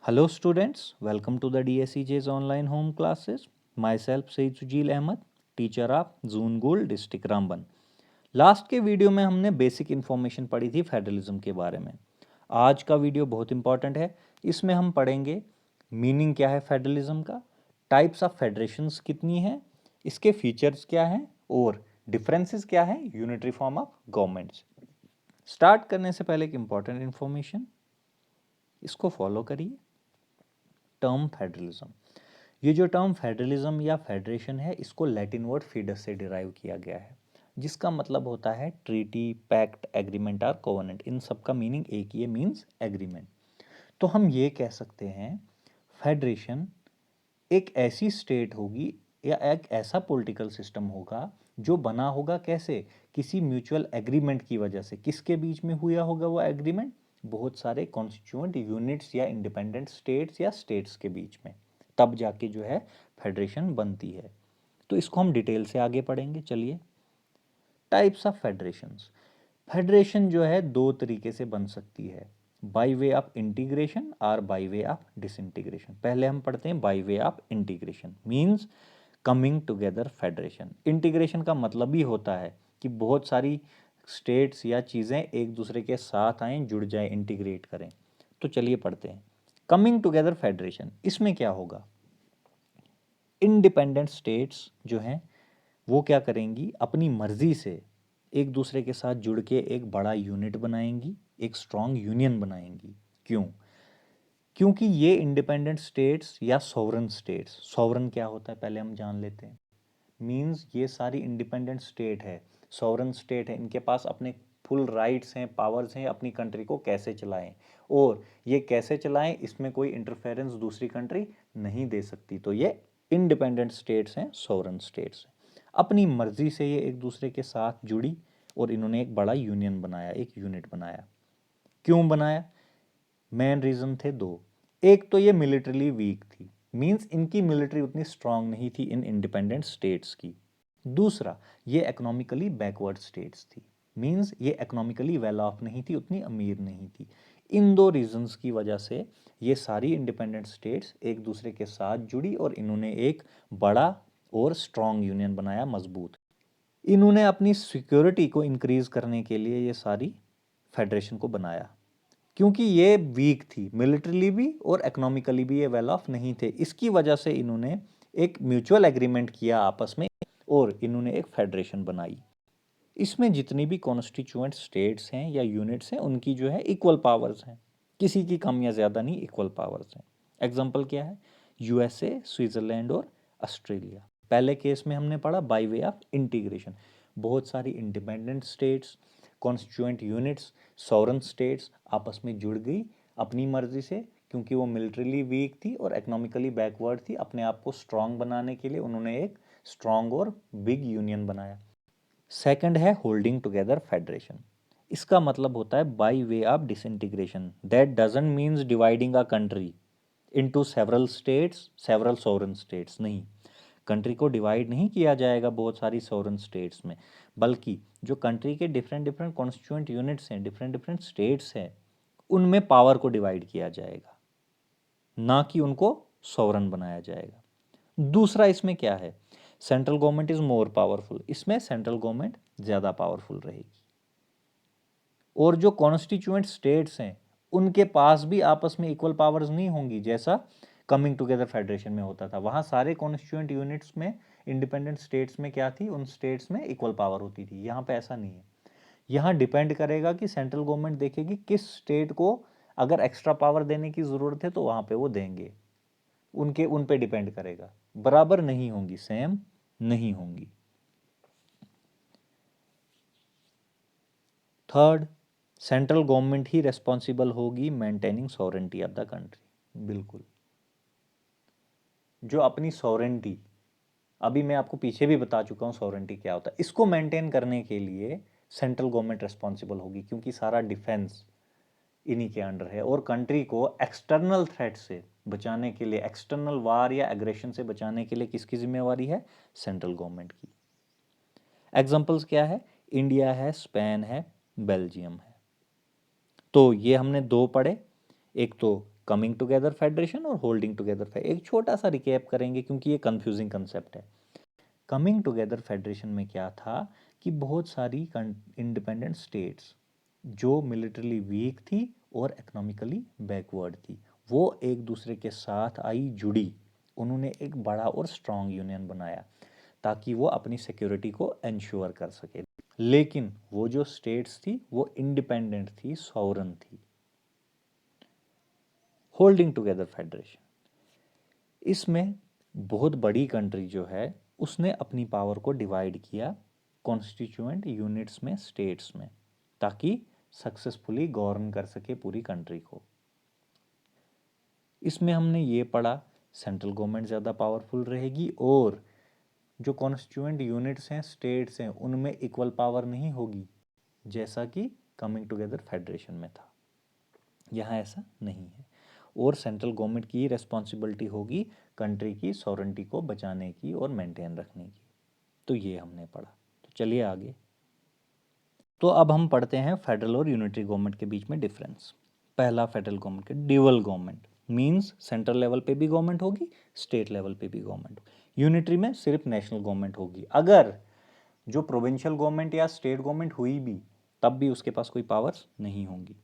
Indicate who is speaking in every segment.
Speaker 1: Hello students, welcome to the DSEJ's online home classes. Myself Said Sujil Ahmed, teacher of Junagul district Ramban. Last के video में हमने basic information पढ़ी थी federalism के बारे में। आज का वीडियो बहुत इंपॉर्टेंट है। इसमें हम पढ़ेंगे मीनिंग क्या है फेडरलिज्म का, टाइप्स ऑफ फेडरेशंस कितनी हैं, इसके फीचर्स क्या हैं और डिफरेंसेस क्या हैं unitary form of governments. Start करने से पहले एक इंपॉर्टेंट इन्फॉर्मेशन, इसको फॉलो करिए। टर्म फेडरलिज्म, ये जो टर्म फेडरलिज्म या फेडरेशन है, इसको लैटिन वर्ड फीडस से डिराइव किया गया है, जिसका मतलब होता है ट्रीटी, पैक्ट, एग्रीमेंट और कोवेनेंट। इन सब का मीनिंग एक ही है, मीन्स एग्रीमेंट। तो हम ये कह सकते हैं फेडरेशन एक ऐसी स्टेट होगी या एक ऐसा पॉलिटिकल सिस्टम होगा जो बना होगा कैसे, किसी म्यूचुअल एग्रीमेंट की वजह से। किसके बीच में हुआ होगा वो एग्रीमेंट? बहुत सारे कॉन्स्टिट्यूएंट यूनिट्स या इंडिपेंडेंट स्टेट्स या स्टेट्स के बीच में, तब जाके जो है फेडरेशन बनती है। तो इसको हम डिटेल से आगे पढ़ेंगे। चलिए, टाइप्स ऑफ फेडरेशंस। फेडरेशन जो है दो तरीके से बन सकती है, बाय वे ऑफ इंटीग्रेशन और बाय वे ऑफ डिसइंटीग्रेशन। पहले हम पढ़ते हैं by way of integration, means coming together federation. Integration का मतलब ही होता है कि बहुत सारी स्टेट्स या चीज़ें एक दूसरे के साथ आएँ, जुड़ जाएं, इंटीग्रेट करें। तो चलिए पढ़ते हैं कमिंग टुगेदर फेडरेशन। इसमें क्या होगा, इंडिपेंडेंट स्टेट्स जो हैं वो क्या करेंगी, अपनी मर्जी से एक दूसरे के साथ जुड़ के एक बड़ा यूनिट बनाएंगी, एक स्ट्रॉन्ग यूनियन बनाएंगी। क्यों? क्योंकि ये इंडिपेंडेंट स्टेट्स या सॉवरन स्टेट्स, सॉवरन क्या होता है पहले हम जान लेते हैं। मींस ये सारी इंडिपेंडेंट स्टेट है, सॉवरन स्टेट है, इनके पास अपने फुल राइट्स हैं, पावर्स हैं, अपनी कंट्री को कैसे चलाएं, और ये कैसे चलाएं इसमें कोई इंटरफेरेंस दूसरी कंट्री नहीं दे सकती। तो ये इंडिपेंडेंट स्टेट्स हैं, सॉवरन स्टेट्स हैं। अपनी मर्जी से ये एक दूसरे के साथ जुड़ी और इन्होंने एक बड़ा यूनियन बनाया, एक यूनिट बनाया। क्यों बनाया? मेन रीजन थे दो। एक तो ये मिलिट्रीली वीक थी, मींस इनकी मिलिट्री उतनी स्ट्रांग नहीं थी इन इंडिपेंडेंट स्टेट्स की। दूसरा, ये इकोनॉमिकली बैकवर्ड स्टेट्स थी, मींस ये इकोनॉमिकली वेल ऑफ नहीं थी, उतनी अमीर नहीं थी। इन दो रीजंस की वजह से ये सारी इंडिपेंडेंट स्टेट्स एक दूसरे के साथ जुड़ी और इन्होंने एक बड़ा और स्ट्रांग यूनियन बनाया, मजबूत। इन्होंने अपनी सिक्योरिटी को इंक्रीज करने के लिए ये सारी फेडरेशन को बनाया, क्योंकि ये वीक थी, मिलिट्रीली भी और इकोनॉमिकली भी ये वेल ऑफ नहीं थे। इसकी वजह से इन्होंने एक म्यूचुअल एग्रीमेंट किया आपस में और इन्होंने एक फेडरेशन बनाई। इसमें जितनी भी कॉन्स्टिट्यूएंट स्टेट्स हैं या यूनिट्स हैं, उनकी जो है इक्वल पावर्स हैं, किसी की कम या ज़्यादा नहीं, इक्वल पावर्स हैं। एग्जाम्पल क्या है? यूएसए, स्विट्ज़रलैंड और ऑस्ट्रेलिया। पहले केस में हमने पढ़ा बाय वे ऑफ इंटीग्रेशन, बहुत सारी independent states, constituent units, sovereign states आपस में जुड़ गई अपनी मर्जी से, क्योंकि वो मिलिट्रीली वीक थी और इकोनॉमिकली बैकवर्ड थी। अपने आप को स्ट्रांग बनाने के लिए उन्होंने एक स्ट्रांग और बिग यूनियन बनाया। सेकंड है होल्डिंग टुगेदर फेडरेशन। इसका मतलब होता है by way of disintegration. That doesn't means dividing a country into several states, several sovereign states. नहीं, कंट्री को डिवाइड नहीं किया जाएगा बहुत सारी सॉवरन स्टेट्स में, बल्कि जो कंट्री के डिफरेंट डिफरेंट कॉन्स्टिट्यूएंट यूनिट्स हैं, डिफरेंट डिफरेंट स्टेट्स हैं, उनमें पावर को डिवाइड किया जाएगा, ना कि उनको सॉवरन बनाया जाएगा। दूसरा इसमें क्या है, central government is more powerful. इसमें सेंट्रल गवर्नमेंट ज़्यादा पावरफुल रहेगी और जो कॉन्स्टिट्यूएंट स्टेट्स हैं उनके पास भी आपस में इक्वल पावर्स नहीं होंगी, जैसा कमिंग टुगेदर फेडरेशन में होता था। वहाँ सारे कॉन्स्टिट्यूएंट यूनिट्स में, इंडिपेंडेंट स्टेट्स में क्या थी, उन स्टेट्स में इक्वल पावर होती थी। यहाँ पे ऐसा नहीं है। यहाँ डिपेंड करेगा कि सेंट्रल गवर्नमेंट देखेगी किस स्टेट को अगर एक्स्ट्रा पावर देने की ज़रूरत है तो वहाँ पे वो देंगे, उनके उन पे डिपेंड करेगा। बराबर नहीं होंगी, सेम नहीं होंगी। थर्ड, सेंट्रल गवर्नमेंट ही रेस्पॉन्सिबल होगी maintaining sovereignty of the country. बिल्कुल, जो अपनी सॉवरेंटी, अभी मैं आपको पीछे भी बता चुका हूँ सॉवरेंटी क्या होता है, इसको मेंटेन करने के लिए सेंट्रल गवर्नमेंट रेस्पॉन्सिबल होगी, क्योंकि सारा डिफेंस इन्हीं के अंडर है। और कंट्री को एक्सटर्नल थ्रेट से बचाने के लिए, एक्सटर्नल वार या एग्रेशन से बचाने के लिए किसकी जिम्मेवारी है? सेंट्रल गवर्नमेंट की। एग्जाम्पल्स क्या है? इंडिया है, स्पेन है, बेल्जियम है। तो ये हमने दो पढ़े, एक तो कमिंग टुगेदर फेडरेशन और होल्डिंग टुगेदर। एक छोटा सा रिकैप करेंगे क्योंकि ये कंफ्यूजिंग कंसेप्ट है। कमिंग टुगेदर फेडरेशन में क्या था कि बहुत सारी इंडिपेंडेंट स्टेट्स जो मिलिटरली वीक थी और इकोनॉमिकली बैकवर्ड थी, वो एक दूसरे के साथ आई, जुड़ी, उन्होंने एक बड़ा और स्ट्रांग यूनियन बनाया ताकि वो अपनी सिक्योरिटी को इंश्योर कर सके। लेकिन वो जो स्टेट्स थी वो इंडिपेंडेंट थी, सॉवरन थी। होल्डिंग टुगेदर फेडरेशन, इसमें बहुत बड़ी कंट्री जो है उसने अपनी पावर को डिवाइड किया कॉन्स्टिट्यूएंट यूनिट्स में, स्टेट्स में, ताकि सक्सेसफुली गवर्न कर सके पूरी कंट्री को। इसमें हमने ये पढ़ा सेंट्रल गवर्नमेंट ज़्यादा पावरफुल रहेगी और जो कॉन्स्टिट्यूएंट यूनिट्स हैं, स्टेट्स हैं, उनमें इक्वल पावर नहीं होगी जैसा कि कमिंग टुगेदर फेडरेशन में था। यहाँ ऐसा नहीं है और सेंट्रल गवर्नमेंट की रिस्पॉन्सिबिलिटी होगी कंट्री की सॉवरेनिटी को बचाने की और मेंटेन रखने की। तो ये हमने पढ़ा। तो चलिए आगे। तो अब हम पढ़ते हैं फेडरल और यूनिटरी गवर्नमेंट के बीच में डिफरेंस। पहला फेडरल गवर्नमेंट के dual government means central level पे भी गवर्नमेंट होगी, स्टेट लेवल पे भी गवर्नमेंट होगी। यूनिटरी में सिर्फ नेशनल गवर्नमेंट होगी। अगर जो प्रोविंशियल गवर्नमेंट या स्टेट गवर्नमेंट हुई भी तब भी उसके पास कोई पावर्स नहीं होंगी।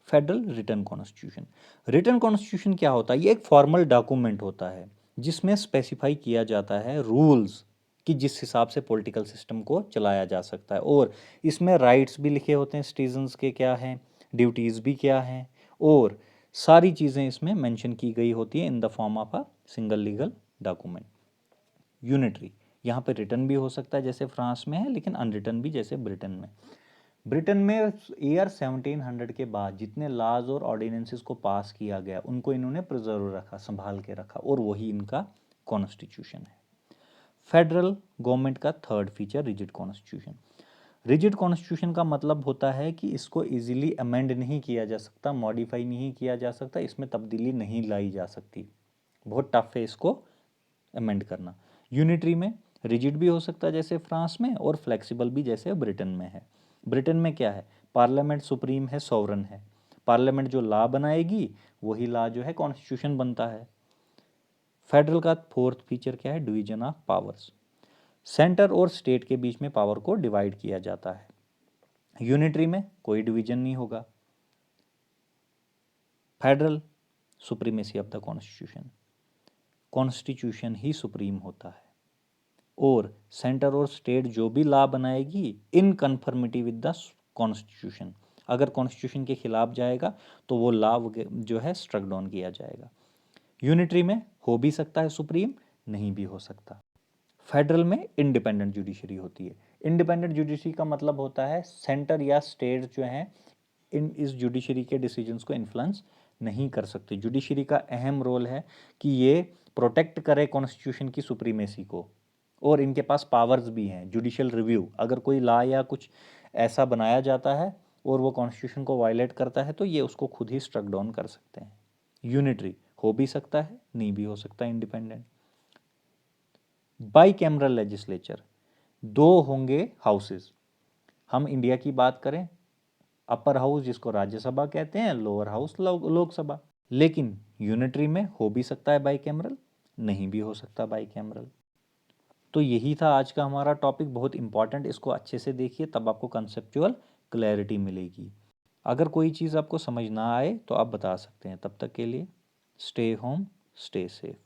Speaker 1: Federal written constitution. Written constitution क्या होता है? ये एक फॉर्मल डॉक्यूमेंट होता है जिसमें स्पेसिफाई किया जाता है रूल्स कि जिस हिसाब से पॉलिटिकल सिस्टम को चलाया जा सकता है, और इसमें राइट्स भी लिखे होते हैं सिटीजन्स के क्या हैं, ड्यूटीज़ भी क्या हैं, और सारी चीज़ें इसमें मेंशन की गई होती है in the form of a single legal document. Unitary, यहाँ पे रिटन भी हो सकता है जैसे फ्रांस में है, लेकिन अनरिटन भी जैसे ब्रिटेन में। ब्रिटेन में ईयर 1700 के बाद जितने लॉज और ऑर्डिनेंसेस को पास किया गया उनको इन्होंने प्रिजर्व रखा, संभाल के रखा, और वही इनका कॉन्स्टिट्यूशन है। फेडरल गवर्नमेंट का third feature rigid constitution. Rigid constitution का मतलब होता है कि इसको इजीली अमेंड नहीं किया जा सकता, मॉडिफाई नहीं किया जा सकता, इसमें तब्दीली नहीं लाई जा सकती, बहुत टफ है इसको अमेंड करना। यूनिटरी में रिजिड भी हो सकता है जैसे फ्रांस में, और फ्लेक्सिबल भी जैसे ब्रिटेन में है। ब्रिटेन में क्या है? पार्लियामेंट सुप्रीम है, सॉवरन है। पार्लियामेंट जो लॉ बनाएगी वही लॉ जो है कॉन्स्टिट्यूशन बनता है। फेडरल का फोर्थ फीचर क्या है? Division of powers. सेंटर और स्टेट के बीच में पावर को डिवाइड किया जाता है। यूनिटरी में कोई डिवीजन नहीं होगा। Federal supremacy of the constitution, constitution he supreme होता है, और सेंटर और स्टेट जो भी लॉ बनाएगी इन कन्फर्मिटी विद द कॉन्स्टिट्यूशन। अगर कॉन्स्टिट्यूशन के खिलाफ जाएगा तो वो लॉ जो है स्ट्रक डाउन किया जाएगा। यूनिटरी में हो भी सकता है सुप्रीम, नहीं भी हो सकता। फेडरल में इंडिपेंडेंट जुडिशरी होती है। इंडिपेंडेंट जुडिशरी का मतलब होता है सेंटर या स्टेट जो है इन इस जुडिशरी के डिसीजंस को इन्फ्लुएंस नहीं कर सकते। जुडिशरी का अहम रोल है कि ये प्रोटेक्ट करे कॉन्स्टिट्यूशन की सुप्रीमेसी को, और इनके पास पावर्स भी हैं। जुडिशियल रिव्यू, अगर कोई लॉ या कुछ ऐसा बनाया जाता है और वो कॉन्स्टिट्यूशन को वायलेट करता है तो ये उसको खुद ही स्ट्रक डाउन कर सकते हैं। यूनिटरी हो भी सकता है, नहीं भी हो सकता, इंडिपेंडेंट। बाई कैमरल लेजिस्लेचर, दो होंगे हाउसेस। हम इंडिया की बात करें, अपर हाउस जिसको राज्यसभा कहते हैं, लोअर हाउस लोकसभा। लेकिन यूनिटरी में हो भी सकता है बाई कैमरल, नहीं भी हो सकता बाई कैमरल। तो यही था आज का हमारा टॉपिक, बहुत इंपॉर्टेंट। इसको अच्छे से देखिए तब आपको कंसेप्चुअल क्लैरिटी मिलेगी। अगर कोई चीज़ आपको समझ ना आए तो आप बता सकते हैं। तब तक के लिए स्टे होम, स्टे सेफ।